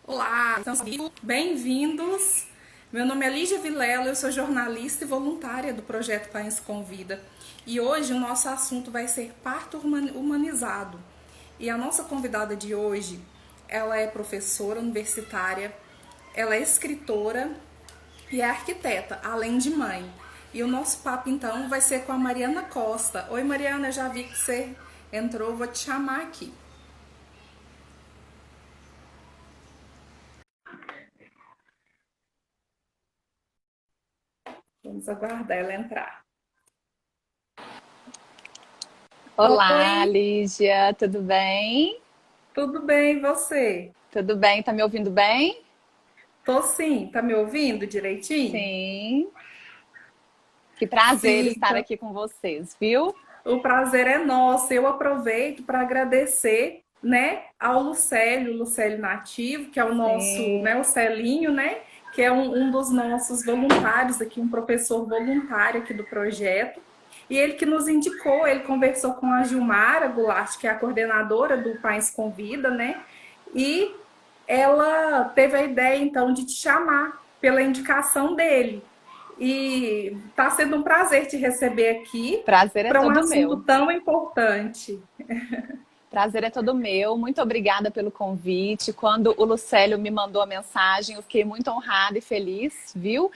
Olá, então, bem-vindos. Meu nome é Lígia Vilela, eu sou jornalista e voluntária do projeto Pães Convida. E hoje o nosso assunto vai ser parto humanizado. E a nossa convidada de hoje, ela é professora universitária, ela é escritora e é arquiteta, além de mãe. E o nosso papo então vai ser com a Mariana Costa. Oi Mariana, já vi que você entrou, vou te chamar aqui. Vamos aguardar ela entrar. Olá, Oi, Lígia, tudo bem? tudo bem, e você? Tudo bem, tá me ouvindo bem? Tô sim, tá me ouvindo direitinho? Sim. Que prazer Sim, estar então, aqui com vocês, viu? o prazer é nosso. Eu aproveito para agradecer, né, ao Lucélio Nativo, que é o nosso, Sim, né, o Celinho, né, que é um dos nossos voluntários aqui, um professor voluntário aqui do projeto. E ele que nos indicou, ele conversou com a Gilmara Goulart, que é a coordenadora do Pais Convida, né? E ela teve a ideia, então, de te chamar pela indicação dele. E está sendo um prazer te receber aqui prazer é para um todo assunto meu. tão importante. Prazer é todo meu. Muito obrigada pelo convite. Quando o Lucélio me mandou a mensagem, eu fiquei muito honrada e feliz, viu?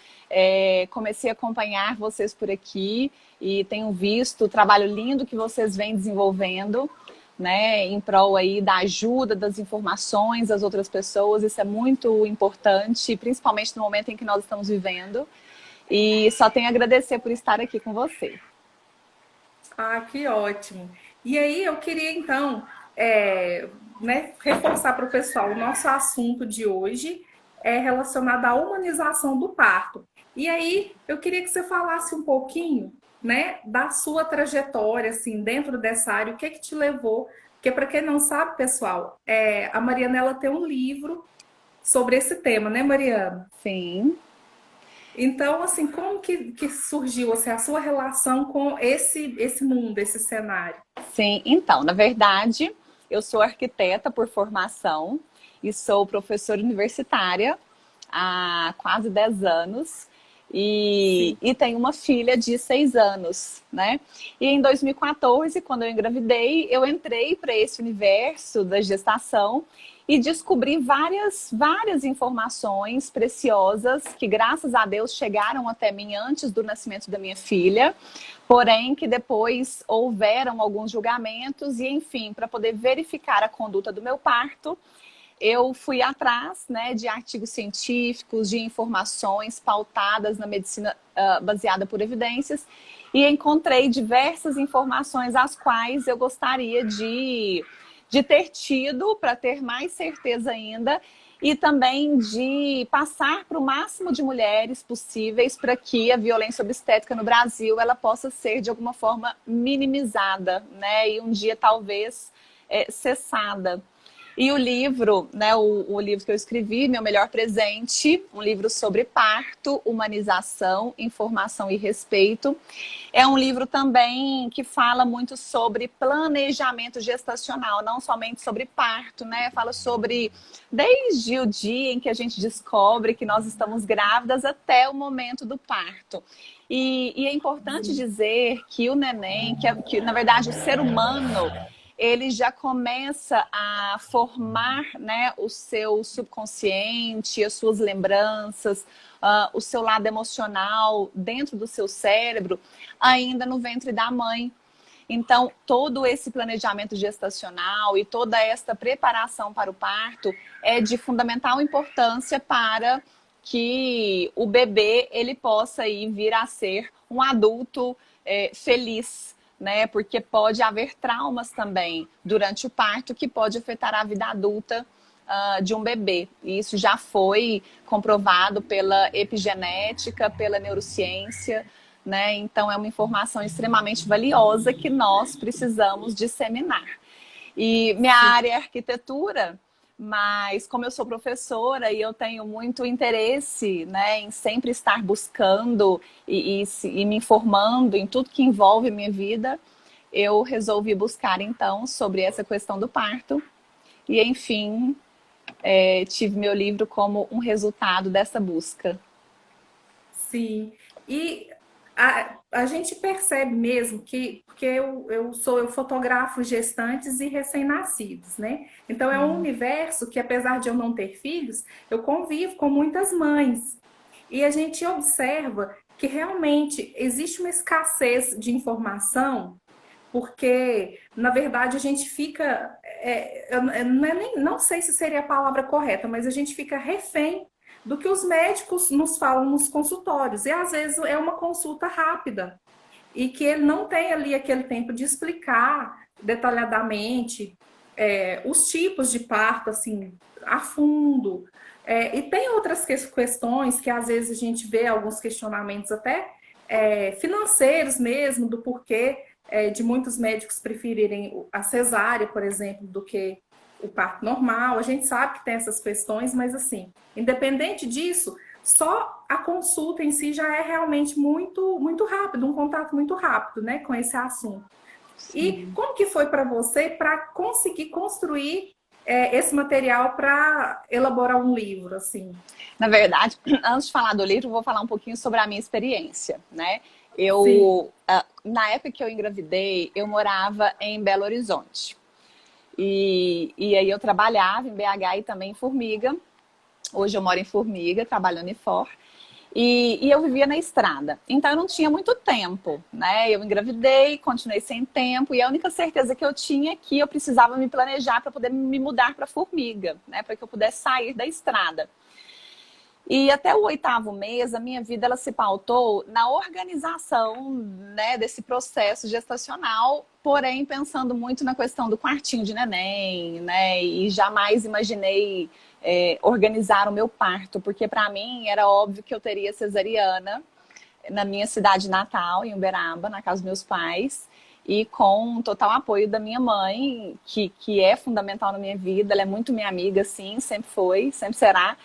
Comecei a acompanhar vocês por aqui e tenho visto o trabalho lindo que vocês vêm desenvolvendo, né, em prol aí da ajuda, das informações às outras pessoas. Isso é muito importante, principalmente no momento em que nós estamos vivendo. E só tenho a agradecer por estar aqui com você. Ah, que ótimo. E aí eu queria então, né, reforçar para o pessoal, o nosso assunto de hoje é relacionado à humanização do parto. E aí eu queria que você falasse um pouquinho, né, da sua trajetória, assim, dentro dessa área, o que é que te levou? Porque para quem não sabe, pessoal, a Mariana tem um livro sobre esse tema, né, Mariana? Sim. Então, assim, como que surgiu assim, a sua relação com esse mundo, esse cenário? Sim, então, na verdade, eu sou arquiteta por formação e sou professora universitária há quase 10 anos Sim. e tenho uma filha de 6 anos, né? E em 2014, quando eu engravidei, eu entrei para esse universo da gestação e descobri várias informações preciosas que, graças a Deus, chegaram até mim antes do nascimento da minha filha. Porém, que depois houveram alguns julgamentos e, enfim, para poder verificar a conduta do meu parto, eu fui atrás, né, de artigos científicos, de informações pautadas na medicina baseada por evidências e encontrei diversas informações as quais eu gostaria de ter tido para ter mais certeza ainda e também de passar para o máximo de mulheres possíveis para que a violência obstétrica no Brasil ela possa ser de alguma forma minimizada, né? E um dia talvez cessada. E o livro, né, o livro que eu escrevi, Meu Melhor Presente, um livro sobre parto, humanização, informação e respeito. É um livro também que fala muito sobre planejamento gestacional, não somente sobre parto, né? Fala sobre desde o dia em que a gente descobre que nós estamos grávidas até o momento do parto. E é importante dizer que o neném, que na verdade o ser humano, ele já começa a formar, né, o seu subconsciente, as suas lembranças, o seu lado emocional dentro do seu cérebro, ainda no ventre da mãe. Então, todo esse planejamento gestacional e toda esta preparação para o parto é de fundamental importância para que o bebê ele possa ir vir a ser um adulto feliz, né? Porque pode haver traumas também durante o parto que pode afetar a vida adulta de um bebê. E isso já foi comprovado pela epigenética, pela neurociência, né? Então é uma informação extremamente valiosa que nós precisamos disseminar. E minha Sim. área é arquitetura, mas como eu sou professora e eu tenho muito interesse, né, em sempre estar buscando e me informando em tudo que envolve a minha vida, eu resolvi buscar então sobre essa questão do parto e enfim tive meu livro como um resultado dessa busca. Sim, e a gente percebe mesmo que, porque eu fotografo gestantes e recém-nascidos, né? Então é um universo que, apesar de eu não ter filhos, eu convivo com muitas mães. E a gente observa que realmente existe uma escassez de informação, porque, na verdade, a gente fica. Não sei se seria a palavra correta, mas a gente fica refém do que os médicos nos falam nos consultórios. E às vezes é uma consulta rápida e que ele não tem ali aquele tempo de explicar detalhadamente os tipos de parto, assim, a fundo. E tem outras questões que às vezes a gente vê alguns questionamentos até financeiros mesmo, do porquê de muitos médicos preferirem a cesárea, por exemplo, do que o parto normal. A gente sabe que tem essas questões, mas assim, independente disso, só a consulta em si já é realmente muito, muito rápido, um contato muito rápido, né, com esse assunto. E Sim. como que foi para você para conseguir construir esse material para elaborar um livro, assim? Na verdade, antes de falar do livro, vou falar um pouquinho sobre a minha experiência, né? Sim. Na época que eu engravidei, eu morava em Belo Horizonte. E aí eu trabalhava em BH e também em Formiga. Hoje eu moro em Formiga, trabalhando em For. E eu vivia na estrada. Então eu não tinha muito tempo, né? Eu engravidei, continuei sem tempo. E a única certeza que eu tinha é que eu precisava me planejar para poder me mudar para Formiga, né? Para que eu pudesse sair da estrada. E até o 8º mês, a minha vida ela se pautou na organização, né, desse processo gestacional, porém pensando muito na questão do quartinho de neném, né, e jamais imaginei organizar o meu parto, porque para mim era óbvio que eu teria cesariana na minha cidade natal, em Uberaba, na casa dos meus pais, e com total apoio da minha mãe, que é fundamental na minha vida, ela é muito minha amiga, sim, sempre foi, sempre será.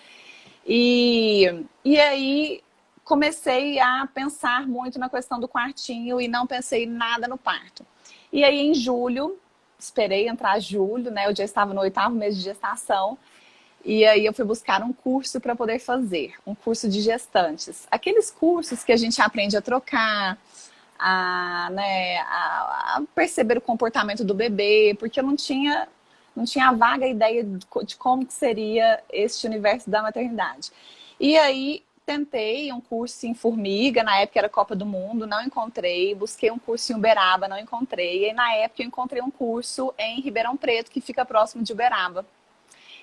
E aí comecei a pensar muito na questão do quartinho e não pensei nada no parto. E aí em julho, esperei entrar julho, né? Eu já estava no 8º mês de gestação. E aí eu fui buscar um curso para poder fazer, um curso de gestantes. Aqueles cursos que a gente aprende a trocar, né, a perceber o comportamento do bebê, porque eu não tinha a vaga ideia de como que seria este universo da maternidade. E aí tentei um curso em Formiga, na época era Copa do Mundo, não encontrei. Busquei um curso em Uberaba, não encontrei. E na época eu encontrei um curso em Ribeirão Preto, que fica próximo de Uberaba.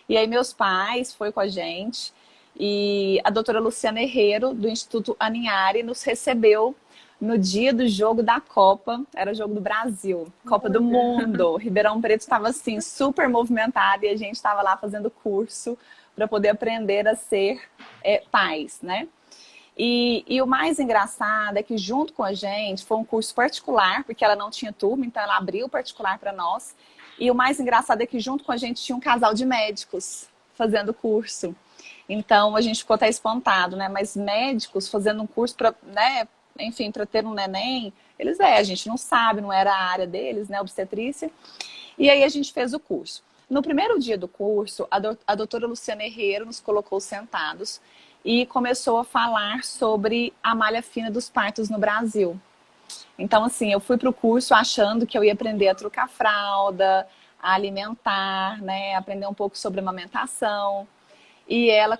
E aí meus pais foi com a gente e a doutora Luciana Herrero, do Instituto Aninhari, nos recebeu no dia do jogo da Copa, era o jogo do Brasil, Copa do Olha. Mundo. Ribeirão Preto estava assim, super movimentado e a gente estava lá fazendo curso para poder aprender a ser pais, né? E o mais engraçado é que junto com a gente foi um curso particular, porque ela não tinha turma, então ela abriu o particular para nós. E o mais engraçado é que junto com a gente tinha um casal de médicos fazendo curso. Então a gente ficou até espantado, né? Mas médicos fazendo um curso para, né, enfim, para ter um neném, a gente não sabe, não era a área deles, né, obstetrícia. E aí a gente fez o curso. No primeiro dia do curso, a doutora Luciana Herrero nos colocou sentados e começou a falar sobre a malha fina dos partos no Brasil. Então, assim, eu fui para o curso achando que eu ia aprender a trocar fralda, a alimentar, né, aprender um pouco sobre amamentação. E ela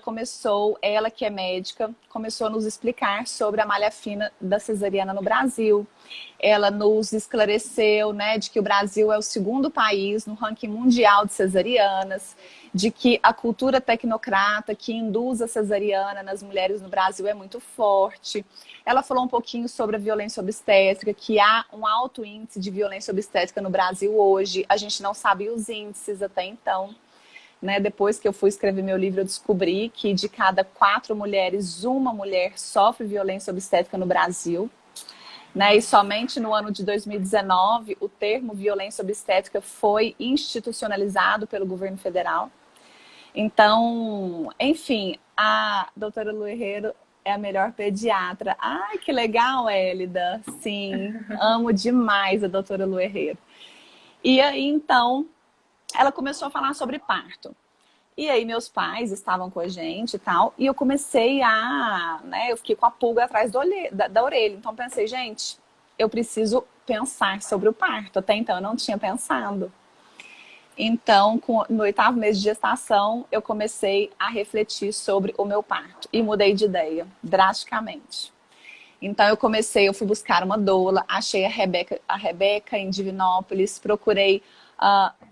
que é médica, começou a nos explicar sobre a malha fina da cesariana no Brasil. Ela nos esclareceu, né, de que o Brasil é o 2º país no ranking mundial de cesarianas, de que a cultura tecnocrata que induz a cesariana nas mulheres no Brasil é muito forte. Ela falou um pouquinho sobre a violência obstétrica, que há um alto índice de violência obstétrica no Brasil hoje. A gente não sabe os índices até então. Né, depois que eu fui escrever meu livro, eu descobri que de cada 4 mulheres, uma mulher sofre violência obstétrica no Brasil. Né, e somente no ano de 2019, o termo violência obstétrica foi institucionalizado pelo governo federal. Então, enfim, a doutora Lu Herrero é a melhor pediatra. Ai, que legal, Hélida. Sim, amo demais a doutora Lu Herrero. E aí, então, ela começou a falar sobre parto. E aí meus pais estavam com a gente e tal, e eu comecei a, né, eu fiquei com a pulga atrás da orelha. Então pensei, gente, eu preciso pensar sobre o parto. Até então eu não tinha pensado. Então, no 8º mês de gestação, eu comecei a refletir sobre o meu parto e mudei de ideia drasticamente. Então eu fui buscar uma doula, achei a Rebeca em Divinópolis, procurei,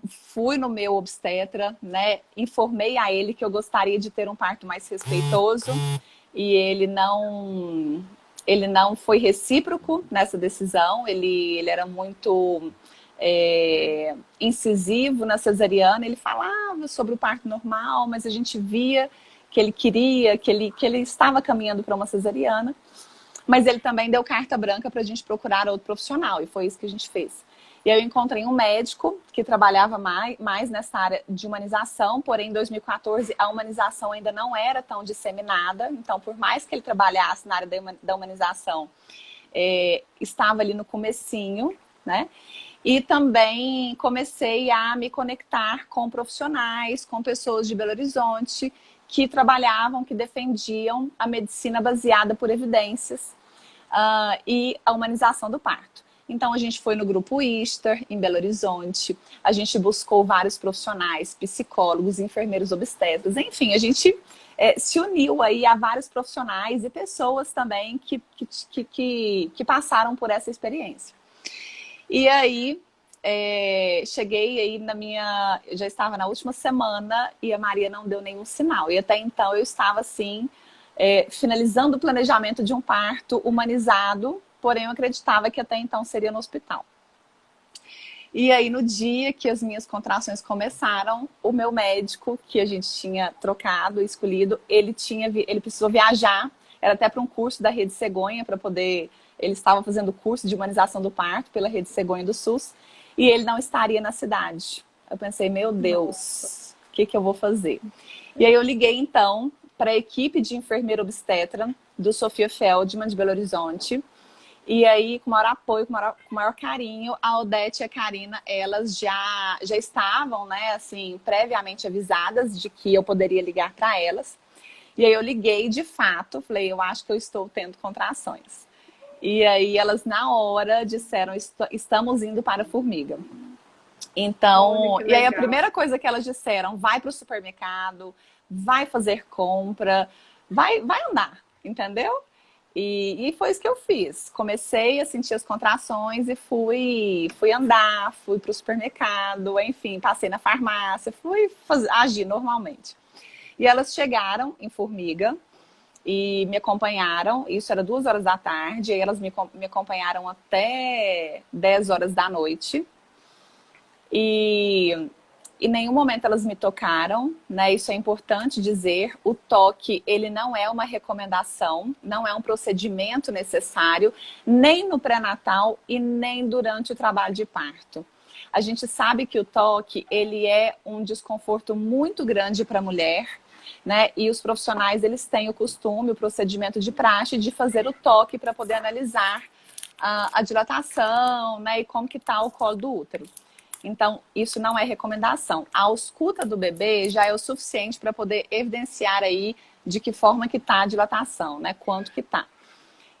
fui no meu obstetra, né? Informei a ele que eu gostaria de ter um parto mais respeitoso e ele não foi recíproco nessa decisão, ele era muito incisivo na cesariana, ele falava sobre o parto normal, mas a gente via que ele queria, que ele estava caminhando para uma cesariana. Mas ele também deu carta branca para a gente procurar outro profissional, e foi isso que a gente fez. E aí eu encontrei um médico que trabalhava mais nessa área de humanização, porém em 2014 a humanização ainda não era tão disseminada, então por mais que ele trabalhasse na área da humanização, estava ali no comecinho, né? E também comecei a me conectar com profissionais, com pessoas de Belo Horizonte, que trabalhavam, que defendiam a medicina baseada por evidências e a humanização do parto. Então, a gente foi no Grupo Ister, em Belo Horizonte, a gente buscou vários profissionais, psicólogos, enfermeiros obstetras, enfim, a gente se uniu aí a vários profissionais e pessoas também que passaram por essa experiência. E aí, cheguei aí já estava na última semana e a Maria não deu nenhum sinal. E até então eu estava assim, finalizando o planejamento de um parto humanizado, porém eu acreditava que até então seria no hospital. E aí no dia que as minhas contrações começaram, o meu médico, que a gente tinha trocado, escolhido, ele precisou viajar, era até para um curso da Rede Cegonha, para poder... Ele estava fazendo o curso de humanização do parto pela Rede Cegonha do SUS, e ele não estaria na cidade. Eu pensei, meu Deus, o que eu vou fazer? E aí eu liguei, então, para a equipe de enfermeira obstetra do Sofia Feldman, de Belo Horizonte. E aí, com o maior apoio, com o maior carinho, a Odete e a Karina, elas já estavam, né, assim, previamente avisadas de que eu poderia ligar para elas. E aí eu liguei, de fato, falei, eu acho que eu estou tendo contrações. E aí elas, na hora, disseram, estamos indo para a Formiga. Então, e aí a primeira coisa que elas disseram, vai para o supermercado, vai fazer compra, vai andar, entendeu? E foi isso que eu fiz. Comecei a sentir as contrações e fui andar, fui para o supermercado, enfim, passei na farmácia, agir normalmente. E elas chegaram em Formiga e me acompanharam, isso era 2 horas da tarde, e elas me acompanharam até 10 horas da noite. E em nenhum momento elas me tocaram, né? Isso é importante dizer. O toque, ele não é uma recomendação, não é um procedimento necessário, nem no pré-natal e nem durante o trabalho de parto. A gente sabe que o toque, ele é um desconforto muito grande para a mulher, né? E os profissionais, eles têm o costume, o procedimento de praxe de fazer o toque para poder analisar a dilatação, né? E como que está o colo do útero. Então, isso não é recomendação. A ausculta do bebê já é o suficiente para poder evidenciar aí de que forma que está a dilatação, né? Quanto que está.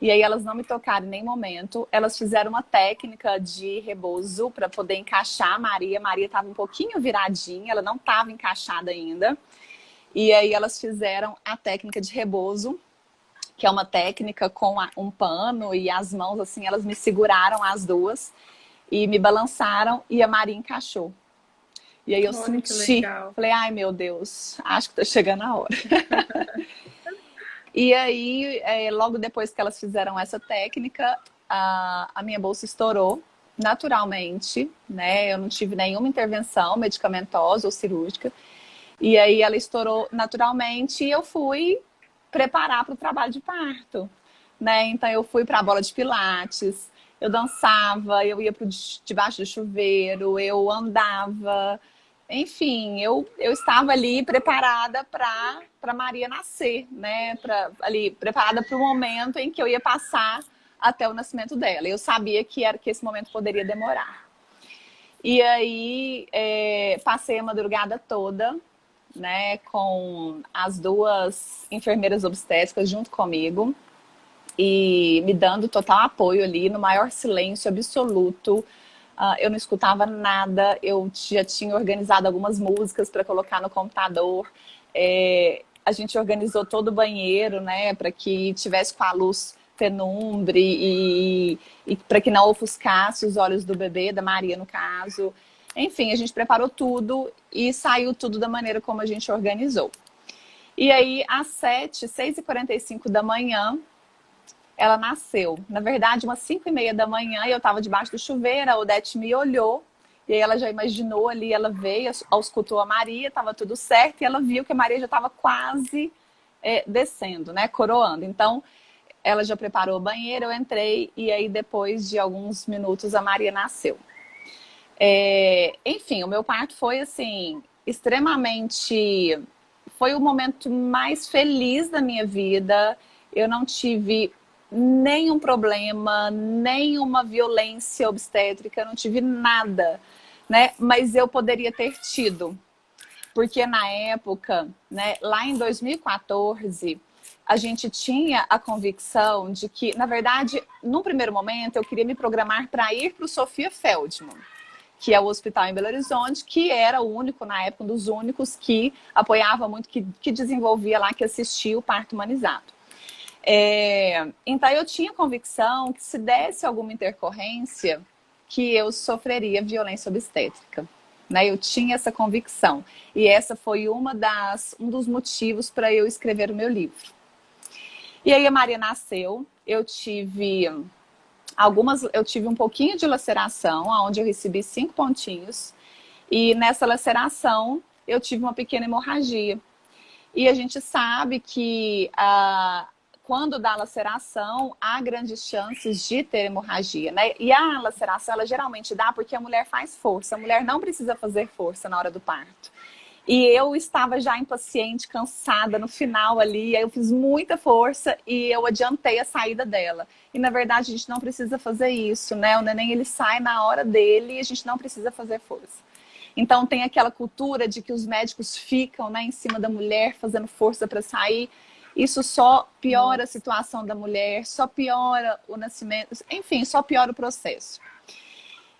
E aí elas não me tocaram em nenhum momento. Elas fizeram uma técnica de rebozo para poder encaixar a Maria. A Maria estava um pouquinho viradinha, ela não estava encaixada ainda. E aí elas fizeram a técnica de rebozo, que é uma técnica com um pano e as mãos, assim, elas me seguraram as duas e me balançaram e a Maria encaixou. E aí eu senti, falei, ai meu Deus, acho que tá chegando a hora. E aí, logo depois que elas fizeram essa técnica, a minha bolsa estourou naturalmente, né? Eu não tive nenhuma intervenção medicamentosa ou cirúrgica. E aí ela estourou naturalmente e eu fui preparar para o trabalho de parto, né? Então eu fui para a bola de pilates, eu dançava, eu ia debaixo do chuveiro, eu andava, enfim, eu estava ali preparada para Maria nascer, né? Preparada para o momento em que eu ia passar até o nascimento dela. Eu sabia que esse momento poderia demorar. E aí passei a madrugada toda, né, com as duas enfermeiras obstétricas junto comigo e me dando total apoio ali, no maior silêncio absoluto. Eu não escutava nada, eu já tinha organizado algumas músicas para colocar no computador. A gente organizou todo o banheiro, né, para que tivesse com a luz penumbre e para que não ofuscasse os olhos do bebê, da Maria no caso. Enfim, a gente preparou tudo e saiu tudo da maneira como a gente organizou. E aí, às 6h45 da manhã, ela nasceu. Na verdade, umas 5h30 da manhã, eu estava debaixo do chuveiro, a Odete me olhou, e aí ela já imaginou ali, ela veio, auscultou a Maria, estava tudo certo, e ela viu que a Maria já estava quase descendo, né, coroando. Então, ela já preparou o banheiro, eu entrei, e aí depois de alguns minutos a Maria nasceu. Enfim, o meu parto foi assim, extremamente... Foi o momento mais feliz da minha vida. Eu não tive nenhum problema, nenhuma violência obstétrica, não tive nada, né? Mas eu poderia ter tido, porque na época, né, lá em 2014, a gente tinha a convicção de que, na verdade, num primeiro momento, eu queria me programar para ir para o Sofia Feldman, que é o hospital em Belo Horizonte, que era o único, na época, um dos únicos que apoiava muito, que desenvolvia lá, que assistia o parto humanizado. Então eu tinha convicção que se desse alguma intercorrência, que eu sofreria violência obstétrica, né? Eu tinha essa convicção. E essa foi um dos motivos para eu escrever o meu livro. E aí a Maria nasceu, eu tive um pouquinho de laceração, onde eu recebi 5 pontinhos. E nessa laceração eu tive uma pequena hemorragia. E a gente sabe que quando dá laceração, há grandes chances de ter hemorragia, né? E a laceração, ela geralmente dá porque a mulher faz força. A mulher não precisa fazer força na hora do parto. E eu estava já impaciente, cansada no final ali, aí eu fiz muita força e eu adiantei a saída dela. E na verdade a gente não precisa fazer isso, né? O neném ele sai na hora dele e a gente não precisa fazer força. Então tem aquela cultura de que os médicos ficam, né, em cima da mulher fazendo força para sair. Isso só piora a situação da mulher, só piora o nascimento, enfim, só piora o processo.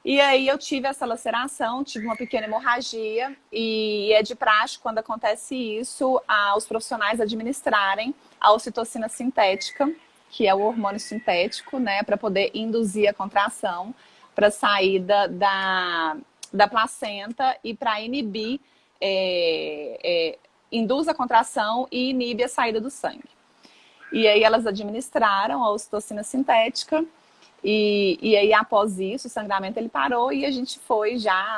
E aí eu tive essa laceração, tive uma pequena hemorragia e é de praxe, quando acontece isso, os profissionais administrarem a ocitocina sintética, que é o hormônio sintético, né, para poder induzir a contração, para a saída da placenta e para inibir, induz a contração e inibe a saída do sangue. E aí elas administraram a ocitocina sintética. E aí, após isso, o sangramento ele parou e a gente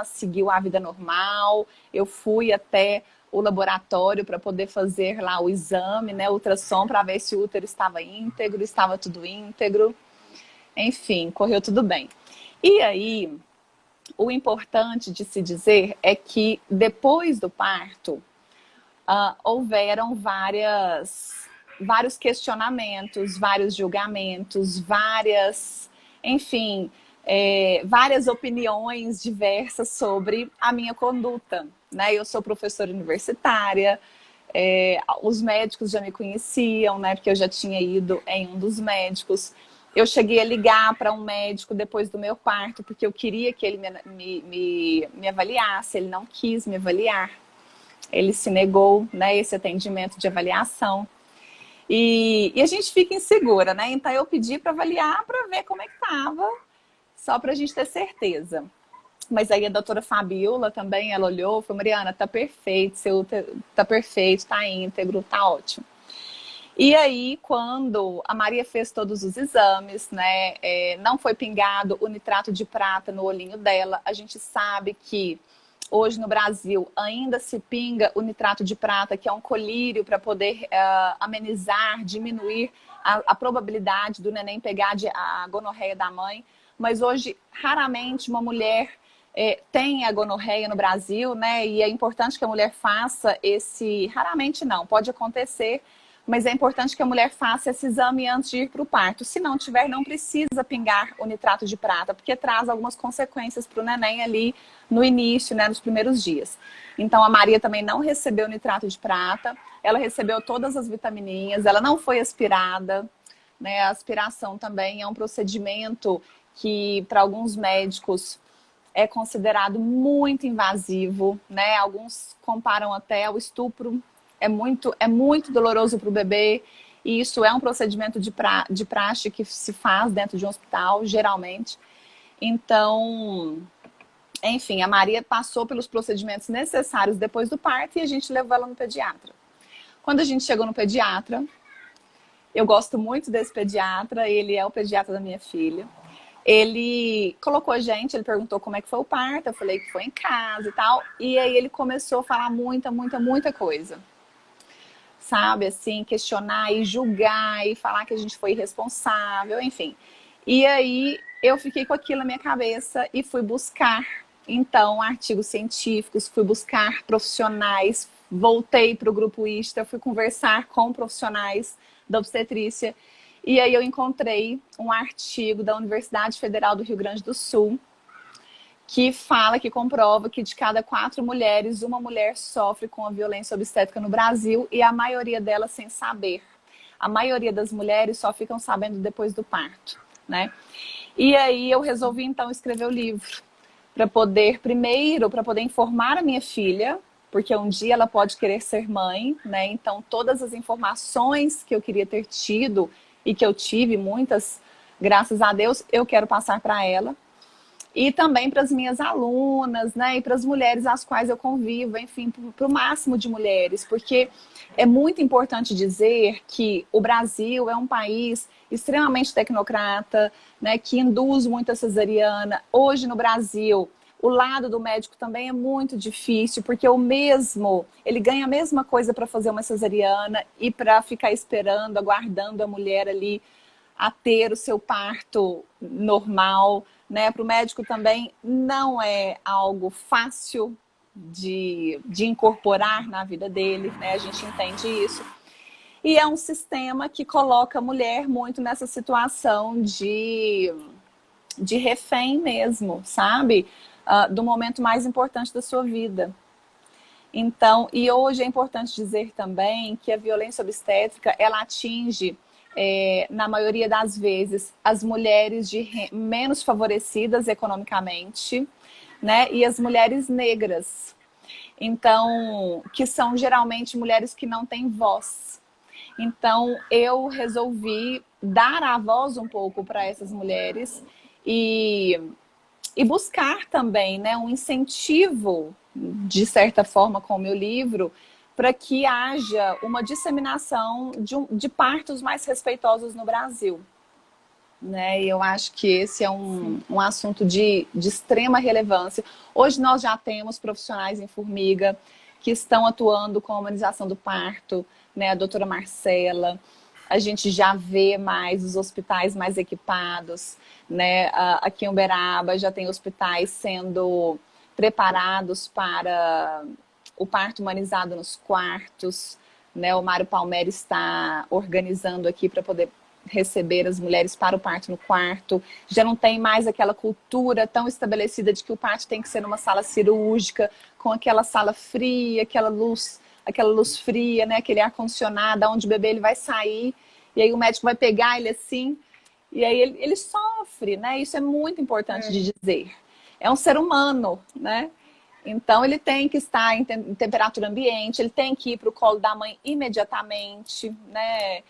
seguiu a vida normal. Eu fui até o laboratório para poder fazer lá o exame, né, ultrassom, para ver se o útero estava íntegro, estava tudo íntegro. Enfim, correu tudo bem. E aí, o importante de se dizer é que depois do parto, houveram vários questionamentos, vários julgamentos, várias opiniões diversas sobre a minha conduta, né? Eu sou professora universitária, os médicos já me conheciam, né? Porque eu já tinha ido em um dos médicos. Eu cheguei a ligar para um médico depois do meu parto, porque eu queria que ele me avaliasse, ele não quis me avaliar. Ele se negou, né, esse atendimento de avaliação. E a gente fica insegura, né? Então eu pedi para avaliar, para ver como é que estava, só para a gente ter certeza. Mas aí a doutora Fabiola também, ela olhou e falou: Mariana, tá perfeito, seu útero tá perfeito, tá íntegro, tá ótimo. E aí, quando a Maria fez todos os exames, né, não foi pingado o nitrato de prata no olhinho dela. A gente sabe que hoje no Brasil ainda se pinga o nitrato de prata, que é um colírio para poder amenizar, diminuir a probabilidade do neném pegar a gonorreia da mãe. Mas hoje, raramente uma mulher tem a gonorreia no Brasil, né? E é importante que a mulher faça raramente não, pode acontecer, mas é importante que a mulher faça esse exame antes de ir para o parto. Se não tiver, não precisa pingar o nitrato de prata, porque traz algumas consequências para o neném ali no início, né, nos primeiros dias. Então, a Maria também não recebeu nitrato de prata, ela recebeu todas as vitamininhas, ela não foi aspirada, né? A aspiração também é um procedimento que, para alguns médicos, é considerado muito invasivo, né? Alguns comparam até ao estupro. É muito doloroso para o bebê. E isso é um procedimento de praxe que se faz dentro de um hospital, geralmente. Então, enfim, a Maria passou pelos procedimentos necessários depois do parto e a gente levou ela no pediatra. Quando a gente chegou no pediatra, eu gosto muito desse pediatra, ele é o pediatra da minha filha. Ele colocou a gente, ele perguntou como é que foi o parto, eu falei que foi em casa e tal. E aí ele começou a falar muita coisa. Sabe, assim, questionar e julgar e falar que a gente foi irresponsável, enfim. E aí eu fiquei com aquilo na minha cabeça e fui buscar, então, artigos científicos, fui buscar profissionais, voltei para o grupo ISTA, fui conversar com profissionais da obstetrícia. E aí eu encontrei um artigo da Universidade Federal do Rio Grande do Sul que fala, que comprova que de cada 4 mulheres, uma mulher sofre com a violência obstétrica no Brasil e a maioria delas sem saber. A maioria das mulheres só ficam sabendo depois do parto, né? E aí eu resolvi então escrever o livro para poder, primeiro, para poder informar a minha filha, porque um dia ela pode querer ser mãe, né? Então todas as informações que eu queria ter tido e que eu tive, muitas, graças a Deus, eu quero passar para ela. E também para as minhas alunas, né? E para as mulheres às quais eu convivo, enfim, para o máximo de mulheres. Porque é muito importante dizer que o Brasil é um país extremamente tecnocrata, né? Que induz muito a cesariana. Hoje no Brasil, o lado do médico também é muito difícil, porque ele ganha a mesma coisa para fazer uma cesariana e para ficar esperando, aguardando a mulher ali a ter o seu parto normal, né? Para o médico também não é algo fácil de incorporar na vida dele, né? A gente entende isso. E é um sistema que coloca a mulher muito nessa situação de refém mesmo, sabe? Do momento mais importante da sua vida. Então, e hoje é importante dizer também que a violência obstétrica, ela atinge na maioria das vezes, as mulheres menos favorecidas economicamente, né? E as mulheres negras. Então, que são geralmente mulheres que não têm voz. Então, eu resolvi dar a voz um pouco para essas mulheres e buscar também, né, um incentivo, de certa forma, com o meu livro, para que haja uma disseminação de partos mais respeitosos no Brasil. Né? E eu acho que esse é um assunto de extrema relevância. Hoje nós já temos profissionais em Formiga que estão atuando com a humanização do parto, né? A doutora Marcela. A gente já vê mais os hospitais mais equipados, né? Aqui em Uberaba já tem hospitais sendo preparados para o parto humanizado nos quartos, né? O Mário Palmeri está organizando aqui para poder receber as mulheres para o parto no quarto. Já não tem mais aquela cultura tão estabelecida de que o parto tem que ser numa sala cirúrgica, com aquela sala fria, aquela luz fria, né? Aquele ar-condicionado, onde o bebê ele vai sair, e aí o médico vai pegar ele assim, e aí ele sofre, né? Isso é muito importante de dizer. É um ser humano, né? Então, ele tem que estar em temperatura ambiente, ele tem que ir para o colo da mãe imediatamente, né?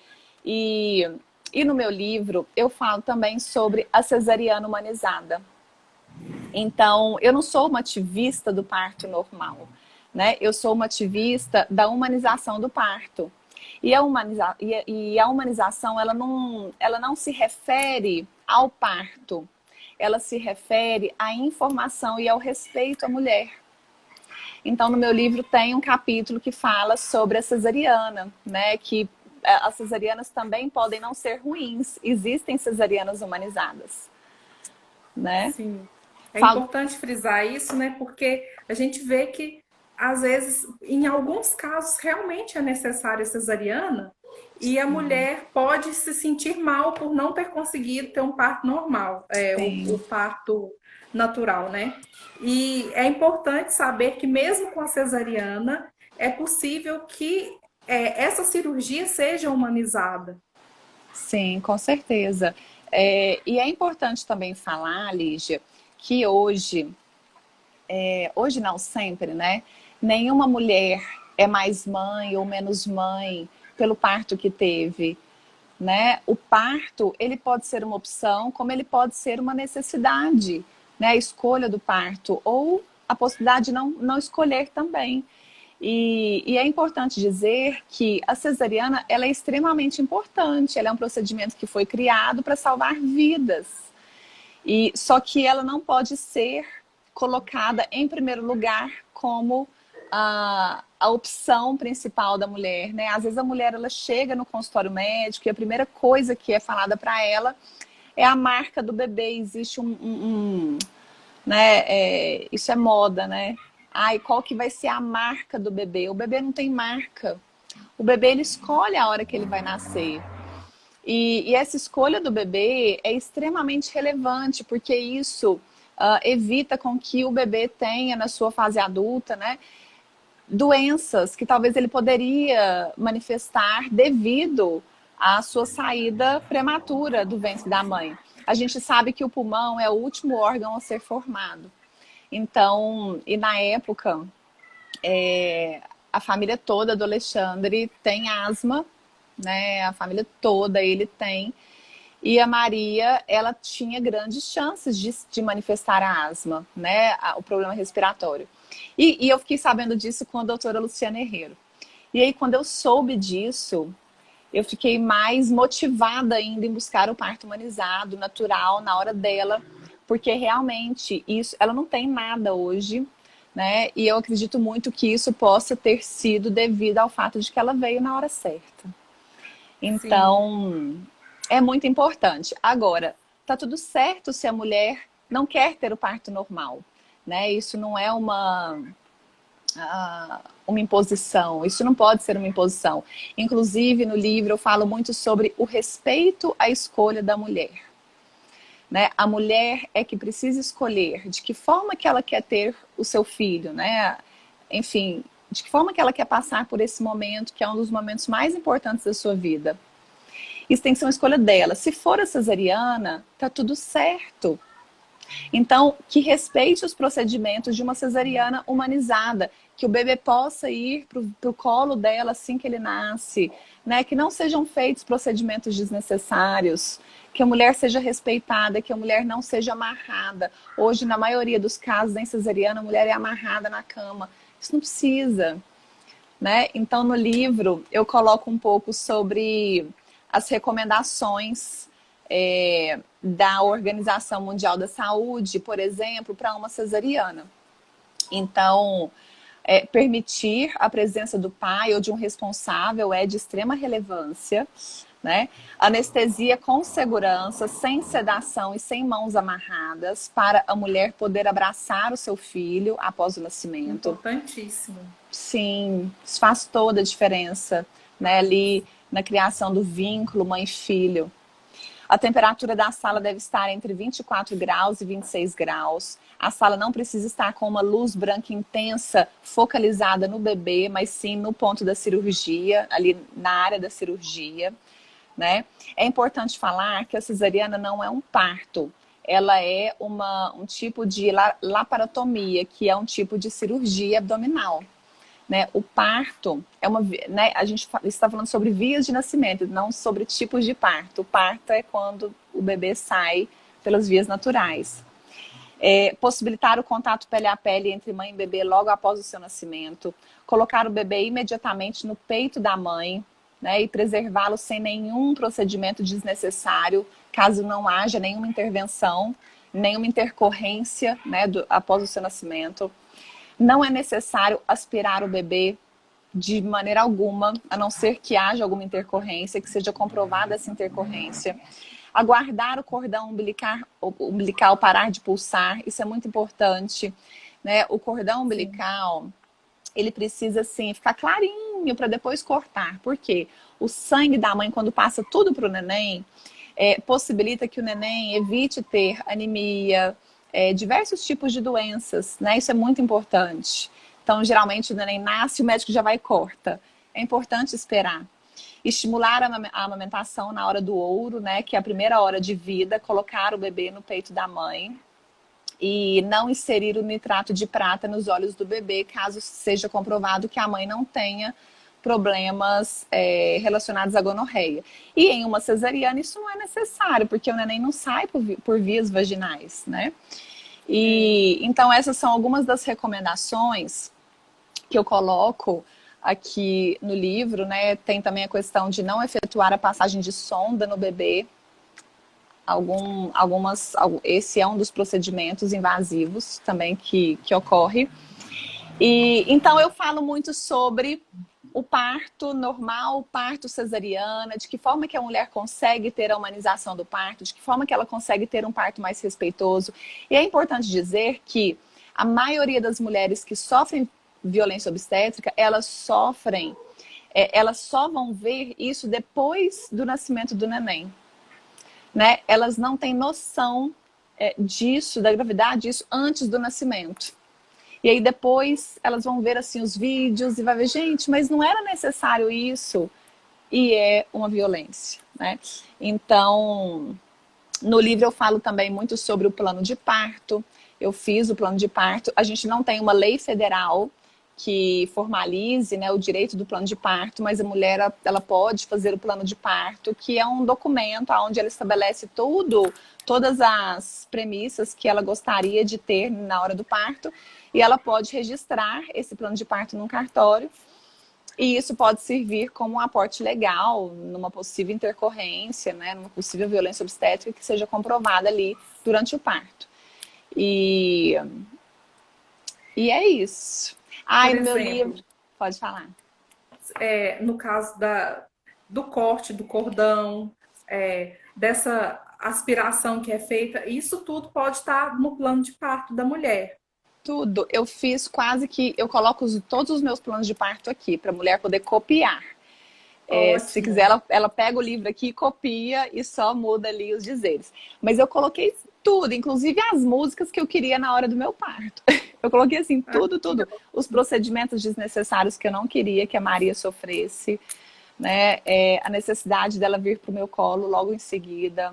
E no meu livro, eu falo também sobre a cesariana humanizada. Então, eu não sou uma ativista do parto normal, né? Eu sou uma ativista da humanização do parto. E a humanização, ela não se refere ao parto, ela se refere à informação e ao respeito à mulher. Então, no meu livro tem um capítulo que fala sobre a cesariana, né? Que as cesarianas também podem não ser ruins. Existem cesarianas humanizadas, né? Sim. É importante frisar isso, né? Porque a gente vê que, às vezes, em alguns casos, realmente é necessária a cesariana, E a mulher pode se sentir mal por não ter conseguido ter um parto normal, o Sim. parto natural, né? E é importante saber que mesmo com a cesariana, é possível que essa cirurgia seja humanizada. Sim, com certeza. E é importante também falar, Lígia, que hoje não sempre, né? Nenhuma mulher é mais mãe ou menos mãe pelo parto que teve, né? O parto, ele pode ser uma opção, como ele pode ser uma necessidade, né? A escolha do parto ou a possibilidade de não escolher também. E é importante dizer que a cesariana ela é extremamente importante. Ela é um procedimento que foi criado para salvar vidas. E só que ela não pode ser colocada em primeiro lugar como a opção principal da mulher, né? Às vezes a mulher ela chega no consultório médico e a primeira coisa que é falada para ela é a marca do bebê. Existe né? Isso é moda, né? Ai, qual que vai ser a marca do bebê? O bebê não tem marca. O bebê ele escolhe a hora que ele vai nascer. E essa escolha do bebê é extremamente relevante, porque isso evita com que o bebê tenha na sua fase adulta, né, doenças que talvez ele poderia manifestar devido à sua saída prematura do ventre da mãe. A gente sabe que o pulmão é o último órgão a ser formado. Então, e na época, a família toda do Alexandre tem asma, né? A família toda ele tem. E a Maria, ela tinha grandes chances de manifestar a asma, né? O problema respiratório. E eu fiquei sabendo disso com a doutora Luciana Herrero. E aí, quando eu soube disso, eu fiquei mais motivada ainda em buscar o parto humanizado, natural, na hora dela, porque realmente isso, ela não tem nada hoje, né? E eu acredito muito que isso possa ter sido devido ao fato de que ela veio na hora certa. Sim, Então, é muito importante. Agora, tá tudo certo se a mulher não quer ter o parto normal, né? Isso não é uma imposição, isso não pode ser uma imposição. Inclusive, no livro eu falo muito sobre o respeito à escolha da mulher. Né? A mulher é que precisa escolher de que forma que ela quer ter o seu filho, né? Enfim, de que forma que ela quer passar por esse momento, que é um dos momentos mais importantes da sua vida. Isso tem que ser uma escolha dela. Se for a cesariana, tá tudo certo. Então, que respeite os procedimentos de uma cesariana humanizada, que o bebê possa ir para o colo dela assim que ele nasce, né? Que não sejam feitos procedimentos desnecessários, que a mulher seja respeitada, que a mulher não seja amarrada. Hoje, na maioria dos casos em cesariana, a mulher é amarrada na cama. Isso não precisa, né? Então, no livro, eu coloco um pouco sobre as recomendações da Organização Mundial da Saúde, por exemplo, para uma cesariana. Então, permitir a presença do pai ou de um responsável é de extrema relevância, né? Anestesia com segurança, sem sedação e sem mãos amarradas, para a mulher poder abraçar o seu filho após o nascimento. importantíssimo. Sim, isso faz toda a diferença, né? Ali na criação do vínculo mãe-filho. A temperatura da sala deve estar entre 24 graus e 26 graus. A sala não precisa estar com uma luz branca intensa focalizada no bebê, mas sim no ponto da cirurgia, ali na área da cirurgia, né? É importante falar que a cesariana não é um parto. Ela é um tipo de laparotomia, que é um tipo de cirurgia abdominal. Né? O parto é né? A gente está falando sobre vias de nascimento, não sobre tipos de parto. O parto é quando o bebê sai pelas vias naturais. Possibilitar o contato pele a pele entre mãe e bebê logo após o seu nascimento. Colocar o bebê imediatamente no peito da mãe, né? E preservá-lo sem nenhum procedimento desnecessário, caso não haja nenhuma intervenção, nenhuma intercorrência, né, após o seu nascimento. Não é necessário aspirar o bebê de maneira alguma, a não ser que haja alguma intercorrência, que seja comprovada essa intercorrência. Aguardar o cordão umbilical parar de pulsar, isso é muito importante, né? O cordão umbilical, ele precisa, assim, ficar clarinho para depois cortar. Por quê? O sangue da mãe, quando passa tudo para o neném, possibilita que o neném evite ter anemia, diversos tipos de doenças, né? Isso é muito importante. Então, geralmente, o neném nasce, o médico já vai e corta. É importante esperar. Estimular a amamentação na hora do ouro, né? Que é a primeira hora de vida, colocar o bebê no peito da mãe. E não inserir o nitrato de prata nos olhos do bebê, caso seja comprovado que a mãe não tenha problemas relacionados à gonorreia. E em uma cesariana isso não é necessário, porque o neném não sai por vias vaginais, né? E então essas são algumas das recomendações que eu coloco aqui no livro, né? Tem também a questão de não efetuar a passagem de sonda no bebê. Esse é um dos procedimentos invasivos também que ocorre. E então eu falo muito sobre o parto normal, o parto cesariana, de que forma que a mulher consegue ter a humanização do parto, de que forma que ela consegue ter um parto mais respeitoso. E é importante dizer que a maioria das mulheres que sofrem violência obstétrica, elas só vão ver isso depois do nascimento do neném. Né? Elas não têm noção disso, da gravidade disso, antes do nascimento. E aí depois elas vão ver assim os vídeos e vai ver, gente, mas não era necessário isso. E é uma violência, né? Então, no livro eu falo também muito sobre o plano de parto. Eu fiz o plano de parto. A gente não tem uma lei federal que formalize, né, o direito do plano de parto, mas a mulher ela pode fazer o plano de parto, que é um documento onde ela estabelece todas as premissas que ela gostaria de ter na hora do parto, e ela pode registrar esse plano de parto num cartório, e isso pode servir como um aporte legal numa possível intercorrência, né, numa possível violência obstétrica que seja comprovada ali durante o parto. E é isso. Por No meu exemplo, livro, pode falar. No caso do corte do cordão, dessa aspiração que é feita, isso tudo pode estar no plano de parto da mulher. Tudo. Eu fiz quase que... Eu coloco todos os meus planos de parto aqui, para a mulher poder copiar. Se Ótimo. quiser, ela pega o livro aqui, copia e só muda ali os dizeres. Mas eu coloquei tudo, inclusive as músicas que eu queria na hora do meu parto. Eu coloquei assim, tudo. Os procedimentos desnecessários que eu não queria que a Maria sofresse, né? A necessidade dela vir para o meu colo logo em seguida.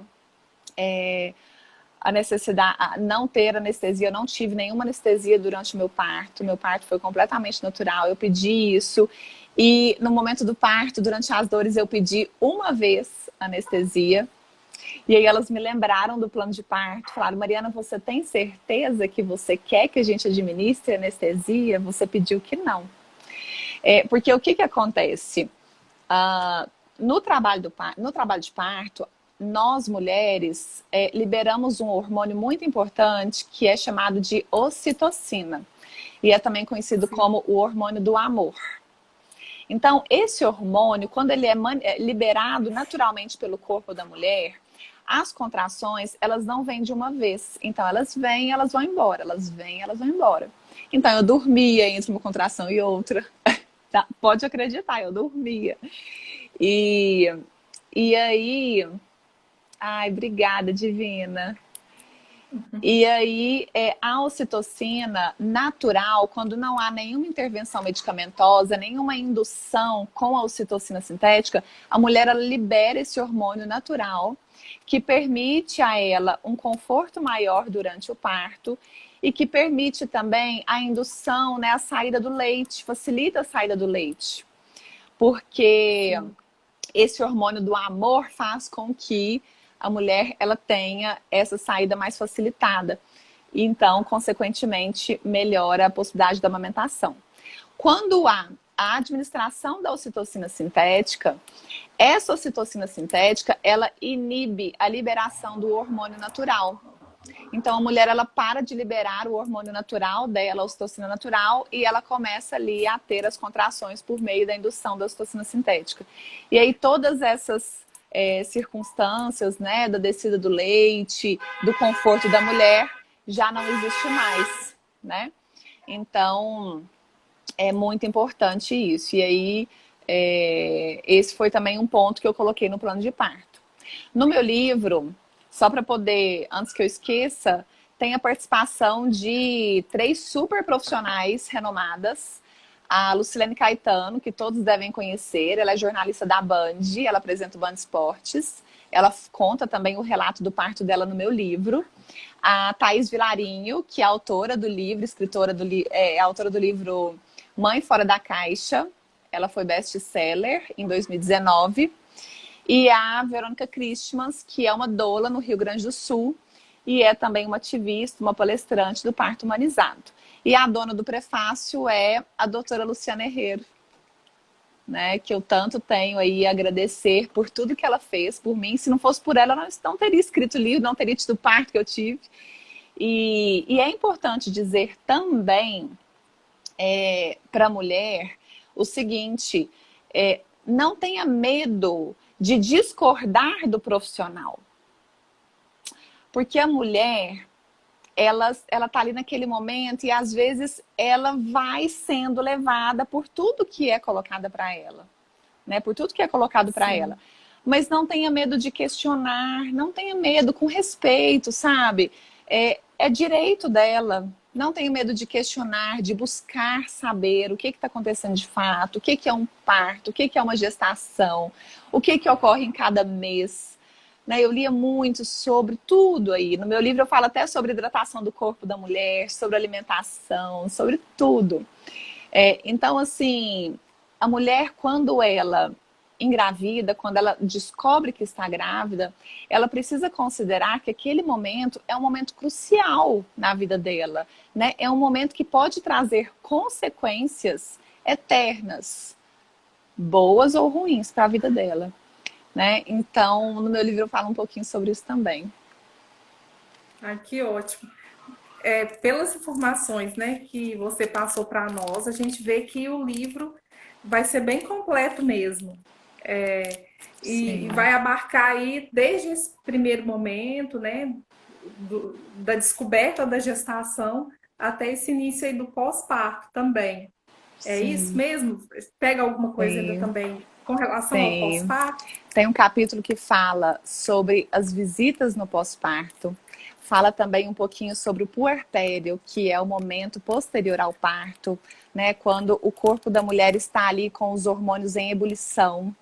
A necessidade, não ter anestesia, eu não tive nenhuma anestesia durante o meu parto foi completamente natural, eu pedi isso, e no momento do parto, durante as dores, eu pedi uma vez anestesia, e aí elas me lembraram do plano de parto, falaram, Mariana, você tem certeza que você quer que a gente administre anestesia? Você pediu que não. Porque o que acontece? No trabalho de parto, nós mulheres liberamos um hormônio muito importante que é chamado de ocitocina. E é também conhecido como o hormônio do amor. Então, esse hormônio, quando ele é liberado naturalmente pelo corpo da mulher, as contrações, elas não vêm de uma vez. Então, elas vêm, elas vão embora. Elas vêm, elas vão embora. Então, eu dormia entre uma contração e outra. Tá? Pode acreditar, eu dormia. E aí... Ai, obrigada, divina. E aí, a ocitocina natural, quando não há nenhuma intervenção medicamentosa, nenhuma indução com a ocitocina sintética, a mulher ela libera esse hormônio natural que permite a ela um conforto maior durante o parto e que permite também a indução, né, a saída do leite, facilita a saída do leite. Porque esse hormônio do amor faz com que a mulher ela tenha essa saída mais facilitada. E então, consequentemente, melhora a possibilidade da amamentação. Quando há a administração da ocitocina sintética, essa ocitocina sintética, ela inibe a liberação do hormônio natural. Então, a mulher, ela para de liberar o hormônio natural dela, a ocitocina natural, e ela começa ali a ter as contrações por meio da indução da ocitocina sintética. E aí, todas essas circunstâncias, né, da descida do leite, do conforto da mulher, já não existe mais, né? Então, É muito importante isso. E aí, esse foi também um ponto que eu coloquei no plano de parto. No meu livro, só para poder, antes que eu esqueça, tem a participação de 3 super profissionais renomadas. A Lucilene Caetano, que todos devem conhecer, ela é jornalista da Band, ela apresenta o Band Esportes. Ela conta também o relato do parto dela no meu livro. A Thaís Vilarinho, que é autora do livro, autora do livro Mãe Fora da Caixa. Ela foi best-seller em 2019. E a Verônica Christmans, que é uma doula no Rio Grande do Sul e é também uma ativista, uma palestrante do parto humanizado. E a dona do prefácio é a doutora Luciana Herrero, né, que eu tanto tenho aí a agradecer por tudo que ela fez por mim. Se não fosse por ela, eu não teria escrito o livro, não teria tido o parto que eu tive. E é importante dizer também para a mulher o seguinte, não tenha medo de discordar do profissional. Porque a mulher, ela tá ali naquele momento e às vezes ela vai sendo levada por tudo que é colocado para ela, né? Por tudo que é colocado para ela. Mas não tenha medo de questionar, não tenha medo, com respeito, sabe? É direito dela. Não tenha medo de questionar, de buscar saber o que está acontecendo de fato, o que é um parto, o que é uma gestação, o que ocorre em cada mês. Né? Eu lia muito sobre tudo aí. No meu livro eu falo até sobre hidratação do corpo da mulher, sobre alimentação, sobre tudo. Então, assim, a mulher, quando ela engravida, quando ela descobre que está grávida, ela precisa considerar que aquele momento é um momento crucial na vida dela, né? É um momento que pode trazer consequências eternas, boas ou ruins para a vida dela, né? Então, no meu livro eu falo um pouquinho sobre isso também. Ah, que ótimo. Pelas informações, né, que você passou para nós, a gente vê que o livro vai ser bem completo mesmo. E vai abarcar aí desde esse primeiro momento, né, da descoberta da gestação até esse início aí do pós-parto também. É isso mesmo? Pega alguma coisa ainda Sim. também com relação ao pós-parto? Tem um capítulo que fala sobre as visitas no pós-parto. Fala também um pouquinho sobre o puerpério, que é o momento posterior ao parto, né? Quando o corpo da mulher está ali com os hormônios em ebulição.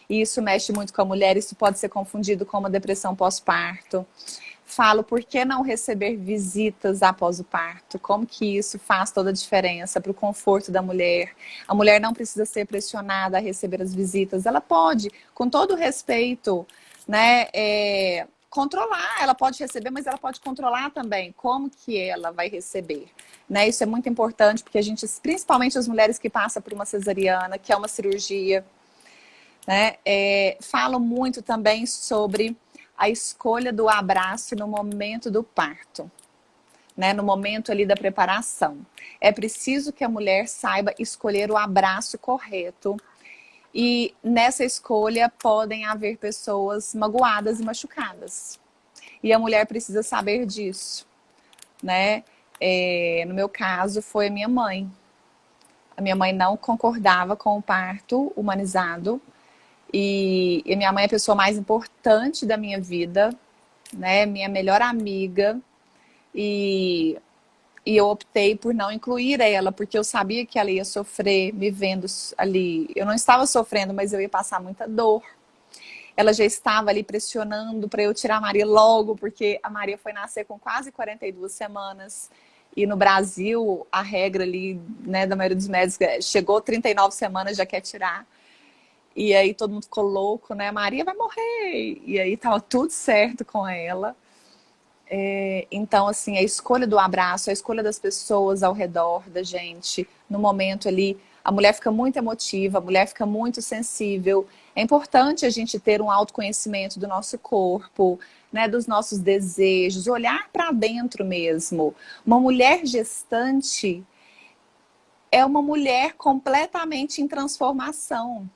E isso mexe muito com a mulher, isso pode ser confundido com uma depressão pós-parto. Falo por que não receber visitas após o parto, como que isso faz toda a diferença para o conforto da mulher. A mulher não precisa ser pressionada a receber as visitas, ela pode, com todo respeito, né, controlar, ela pode receber, mas ela pode controlar também como que ela vai receber. Né? Isso é muito importante, porque a gente, principalmente as mulheres que passam por uma cesariana, que é uma cirurgia, né, falam muito também sobre a escolha do abraço no momento do parto, né? No momento ali da preparação. É preciso que a mulher saiba escolher o abraço correto. E nessa escolha podem haver pessoas magoadas e machucadas. E a mulher precisa saber disso, né? No meu caso, foi a minha mãe. A minha mãe não concordava com o parto humanizado. E minha mãe é a pessoa mais importante da minha vida, né? Minha melhor amiga. E eu optei por não incluir ela, porque eu sabia que ela ia sofrer me vendo ali. Eu não estava sofrendo, mas eu ia passar muita dor. Ela já estava ali pressionando para eu tirar a Maria logo, porque a Maria foi nascer com quase 42 semanas. E no Brasil, a regra ali, né, da maioria dos médicos, chegou 39 semanas, já quer tirar. E aí todo mundo ficou louco, né? A Maria vai morrer. E aí tava tudo certo com ela. Então, assim, a escolha do abraço, a escolha das pessoas ao redor da gente, no momento ali, a mulher fica muito emotiva, a mulher fica muito sensível. É importante a gente ter um autoconhecimento do nosso corpo, né, dos nossos desejos, olhar para dentro mesmo. Uma mulher gestante é uma mulher completamente em transformação.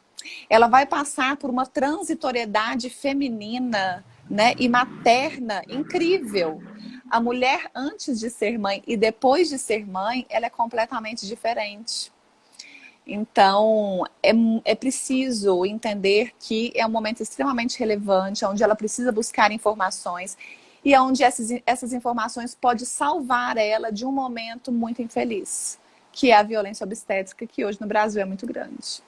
Ela vai passar por uma transitoriedade feminina, né, e materna incrível. A mulher antes de ser mãe e depois de ser mãe, ela é completamente diferente. Então, é preciso entender que é um momento extremamente relevante, onde ela precisa buscar informações e onde essas informações podem salvar ela de um momento muito infeliz, que é a violência obstétrica, que hoje no Brasil é muito grande.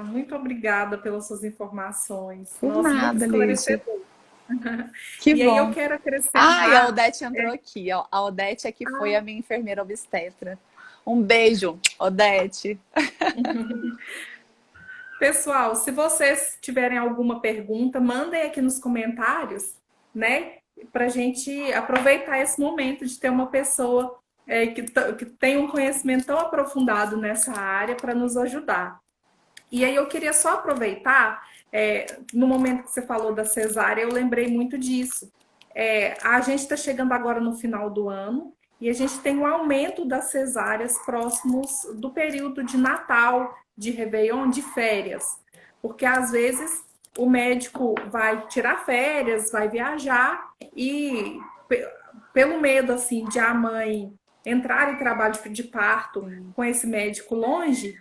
Muito obrigada pelas suas informações. Por Nossa, muito nada, Lígia. esclarecedor. Que E aí eu bom. quero Ai, a acrescentar. Odete entrou aqui, ó. A Odete é que foi a minha enfermeira obstetra. Um beijo, Odete. Pessoal, se vocês tiverem alguma pergunta, mandem aqui nos comentários, né? Para a gente aproveitar esse momento de ter uma pessoa que tem um conhecimento tão aprofundado nessa área para nos ajudar. E aí eu queria só aproveitar, no momento que você falou da cesárea, eu lembrei muito disso. A gente está chegando agora no final do ano e a gente tem um aumento das cesáreas próximos do período de Natal, de Réveillon, de férias. Porque às vezes o médico vai tirar férias, vai viajar e pelo medo assim de a mãe entrar em trabalho de parto com esse médico longe,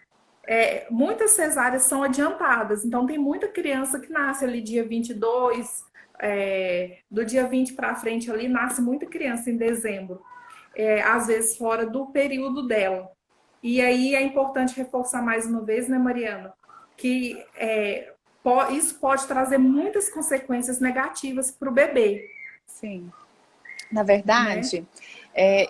muitas cesáreas são adiantadas. Então, tem muita criança que nasce ali dia 22, do dia 20 para frente ali, nasce muita criança em dezembro, às vezes fora do período dela. E aí é importante reforçar mais uma vez, né, Mariana, que isso pode trazer muitas consequências negativas para o bebê. Sim. Na Né? verdade,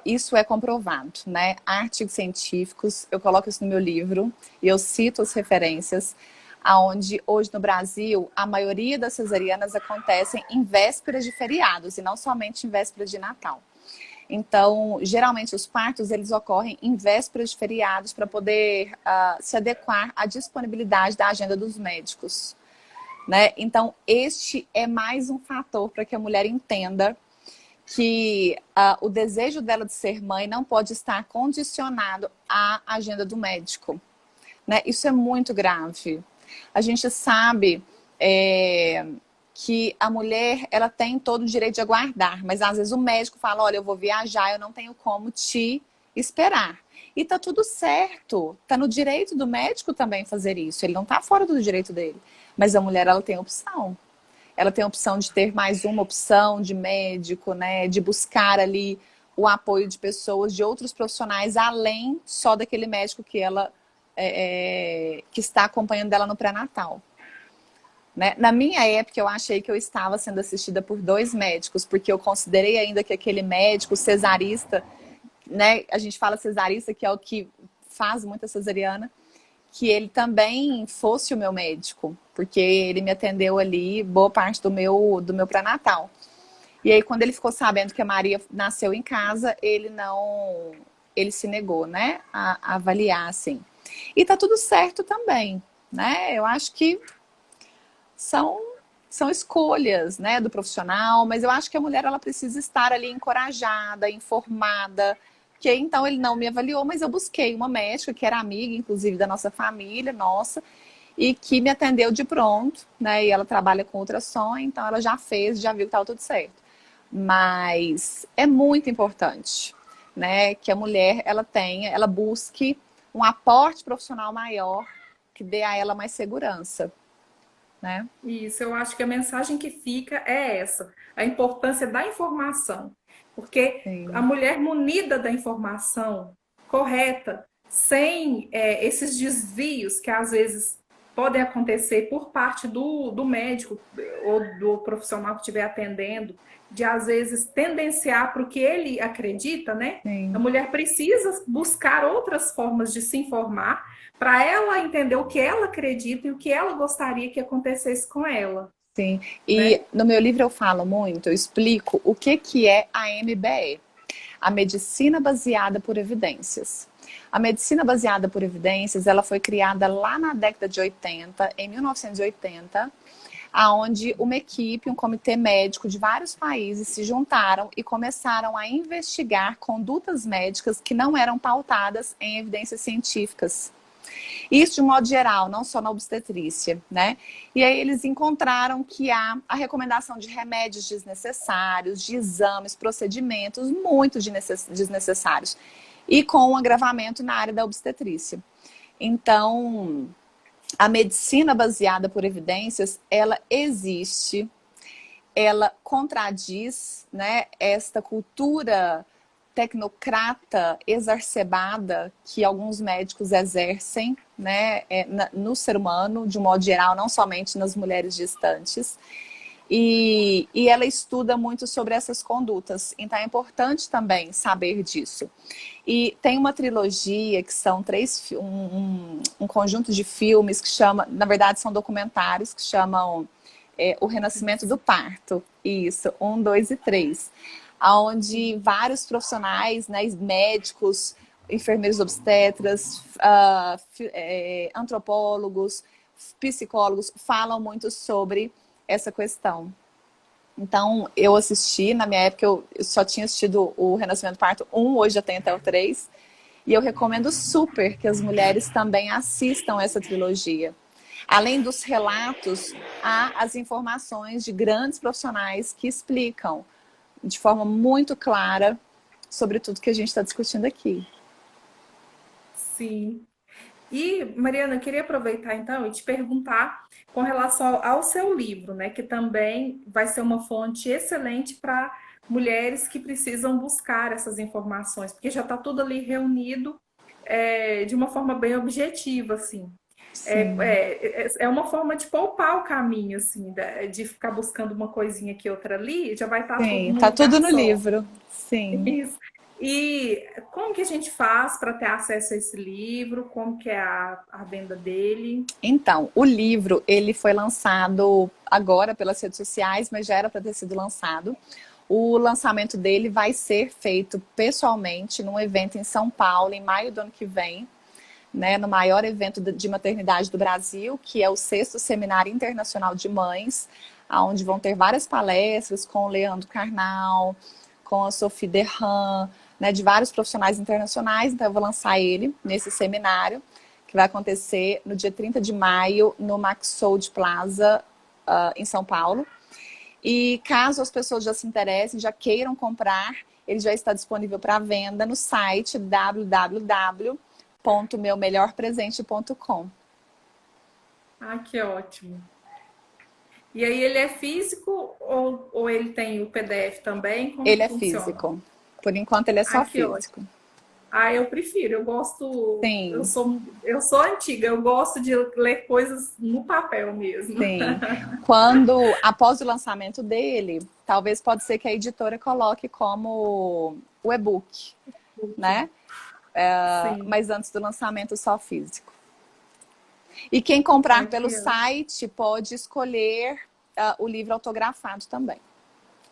isso é comprovado, né? Há artigos científicos, eu coloco isso no meu livro e eu cito as referências, aonde hoje no Brasil a maioria das cesarianas acontecem em vésperas de feriados e não somente em vésperas de Natal. Então, geralmente os partos eles ocorrem em vésperas de feriados para poder se adequar à disponibilidade da agenda dos médicos, né? Então, este é mais um fator para que a mulher entenda que o desejo dela de ser mãe não pode estar condicionado à agenda do médico, né? Isso é muito grave. A gente sabe que a mulher ela tem todo o direito de aguardar, mas às vezes o médico fala, olha, eu vou viajar, eu não tenho como te esperar. E tá tudo certo, tá no direito do médico também fazer isso, ele não tá fora do direito dele. Mas a mulher ela tem opção. Ela tem a opção de ter mais uma opção de médico, né? De buscar ali o apoio de pessoas, de outros profissionais, além só daquele médico que ela que está acompanhando ela no pré-natal. Né? Na minha época, eu achei que eu estava sendo assistida por 2 médicos, porque eu considerei ainda que aquele médico cesarista, né? A gente fala cesarista, que é o que faz muita cesariana, que ele também fosse o meu médico, porque ele me atendeu ali boa parte do meu pré-natal. E aí, quando ele ficou sabendo que a Maria nasceu em casa, ele se negou, né, a avaliar, assim. E tá tudo certo também, né? Eu acho que são escolhas, né, do profissional, mas eu acho que a mulher ela precisa estar ali encorajada, informada, que então ele não me avaliou, mas eu busquei uma médica que era amiga, inclusive, da nossa família, nossa, e que me atendeu de pronto, né? E ela trabalha com ultrassom, então ela já fez, já viu que estava tudo certo. Mas é muito importante, né? Que a mulher ela busque um aporte profissional maior que dê a ela mais segurança, né? Isso, eu acho que a mensagem que fica é essa, a importância da informação. Porque a Sim. mulher munida da informação correta, sem esses desvios que às vezes podem acontecer por parte do médico ou do profissional que estiver atendendo, de às vezes tendenciar para o que ele acredita, né? A Sim. mulher precisa buscar outras formas de se informar para ela entender o que ela acredita e o que ela gostaria que acontecesse com ela, Sim, e né? no meu livro eu falo muito, eu explico o que é a MBE, a Medicina Baseada por Evidências. A medicina baseada por evidências, ela foi criada lá na década de 80, em 1980, aonde uma equipe, um comitê médico de vários países se juntaram e começaram a investigar condutas médicas que não eram pautadas em evidências científicas. Isso de um modo geral, não só na obstetrícia, né? E aí eles encontraram que há a recomendação de remédios desnecessários, de exames, procedimentos muito desnecessários. e com um agravamento na área da obstetrícia. Então, a medicina baseada por evidências, ela existe, ela contradiz, né, esta cultura tecnocrata exacerbada que alguns médicos exercem, né, no ser humano, de um modo geral, não somente nas mulheres gestantes. E ela estuda muito sobre essas condutas. Então é importante também saber disso. E tem uma trilogia que são um conjunto de filmes que chama, na verdade são documentários que chamam O Renascimento do Parto. Isso, 1, 2 e 3. Onde vários profissionais, né, médicos, enfermeiros obstetras, antropólogos, psicólogos, falam muito sobre essa questão. Então, eu assisti, na minha época eu só tinha assistido o Renascimento do Parto 1, hoje já tem até o 3, e eu recomendo super que as mulheres também assistam essa trilogia. Além dos relatos, há as informações de grandes profissionais que explicam de forma muito clara sobre tudo que a gente está discutindo aqui. Sim. E, Mariana, eu queria aproveitar então e te perguntar com relação ao seu livro, né, que também vai ser uma fonte excelente para mulheres que precisam buscar essas informações, porque já está tudo ali reunido de uma forma bem objetiva, assim. É uma forma de poupar o caminho, assim, de ficar buscando uma coisinha aqui, outra ali, já vai estar tudo Sim, num tá lugar tudo no só. livro. Sim. Isso. E como que a gente faz para ter acesso a esse livro? Como que é a venda dele? Então, o livro, ele foi lançado agora pelas redes sociais, mas já era para ter sido lançado. O lançamento dele vai ser feito pessoalmente num evento em São Paulo, em maio do ano que vem, né, no maior evento de maternidade do Brasil, que é o 6º Seminário Internacional de Mães, onde vão ter várias palestras com o Leandro Carnal, com a Sophie Derram, né, de vários profissionais internacionais. Então eu vou lançar ele nesse seminário, que vai acontecer no dia 30 de maio, no Maxold Plaza, em São Paulo. E caso as pessoas já se interessem, já comprar, ele já está disponível para venda no site www.meumelhorpresente.com. Ah, que ótimo. E aí ele é físico ou ele tem o PDF também? Como Ele que é funciona? físico. Por enquanto ele é Ah, só que ótimo. físico. Ah, eu prefiro, eu gosto, Sim, eu sou antiga, eu gosto de ler coisas no papel mesmo. sim. Quando, após o lançamento dele, talvez pode ser que a editora coloque como o e-book, né? Sim. Mas antes do lançamento só físico. E quem Ah, comprar pelo que ótimo. site pode escolher o livro autografado também,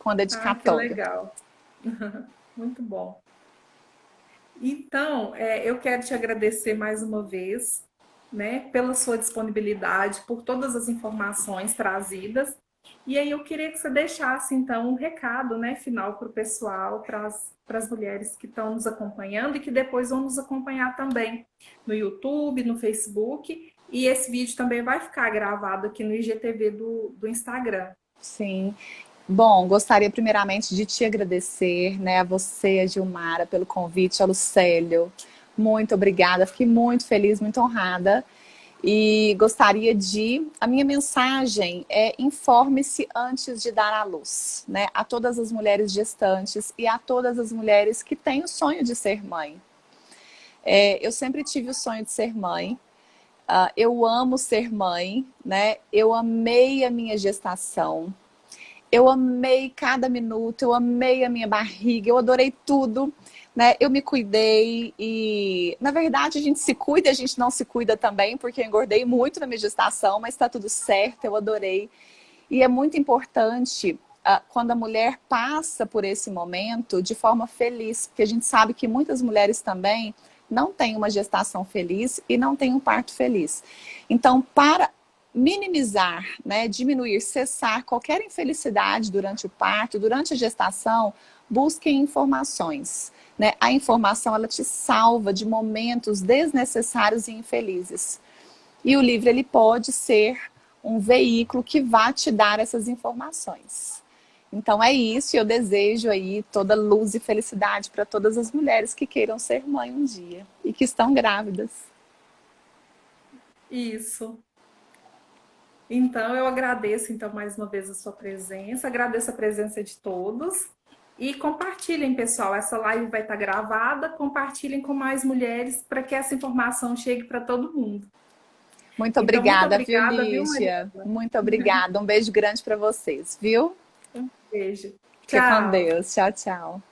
com Ah, que dedicatória. legal. Muito bom. Então, eu quero te agradecer mais uma vez, né, pela sua disponibilidade, por todas as informações trazidas. E aí eu queria que você deixasse, então, um recado, né, final para o pessoal, para as mulheres que estão nos acompanhando e que depois vão nos acompanhar também no YouTube, no Facebook. E esse vídeo também vai ficar gravado aqui no IGTV do Instagram. Sim. Bom, gostaria primeiramente de te agradecer, né, a você, a Gilmara, pelo convite, a Lucélio. Muito obrigada, fiquei muito feliz, muito honrada. E gostaria de... A minha mensagem é: informe-se antes de dar à luz, né? A todas as mulheres gestantes e a todas as mulheres que têm o sonho de ser mãe. Eu sempre tive o sonho de ser mãe. Eu amo ser mãe, né? Eu amei a minha gestação. Eu amei cada minuto, eu amei a minha barriga, eu adorei tudo, né? Eu me cuidei e, na verdade, a gente se cuida, a gente não se cuida também, porque eu engordei muito na minha gestação, mas tá tudo certo, eu adorei. E é muito importante quando a mulher passa por esse momento de forma feliz, porque a gente sabe que muitas mulheres também não têm uma gestação feliz e não têm um parto feliz. Então, para minimizar, né, diminuir, cessar qualquer infelicidade durante o parto, durante a gestação, busquem informações, né? A informação, ela te salva de momentos desnecessários e infelizes. E o livro, ele pode ser um veículo que vá te dar essas informações. Então é isso, eu desejo aí toda luz e felicidade para todas as mulheres que queiram ser mãe um dia e que estão grávidas. Isso. Então, eu agradeço então mais uma vez a sua presença, agradeço a presença de todos e compartilhem, pessoal. Essa live vai estar gravada, compartilhem com mais mulheres para que essa informação chegue para todo mundo. Muito Então, muito obrigada, viu, obrigada, viu, Lígia? Mariana? Muito obrigada. Um beijo grande para vocês, viu? Um beijo. Fique com Tchau. Deus. Tchau, tchau.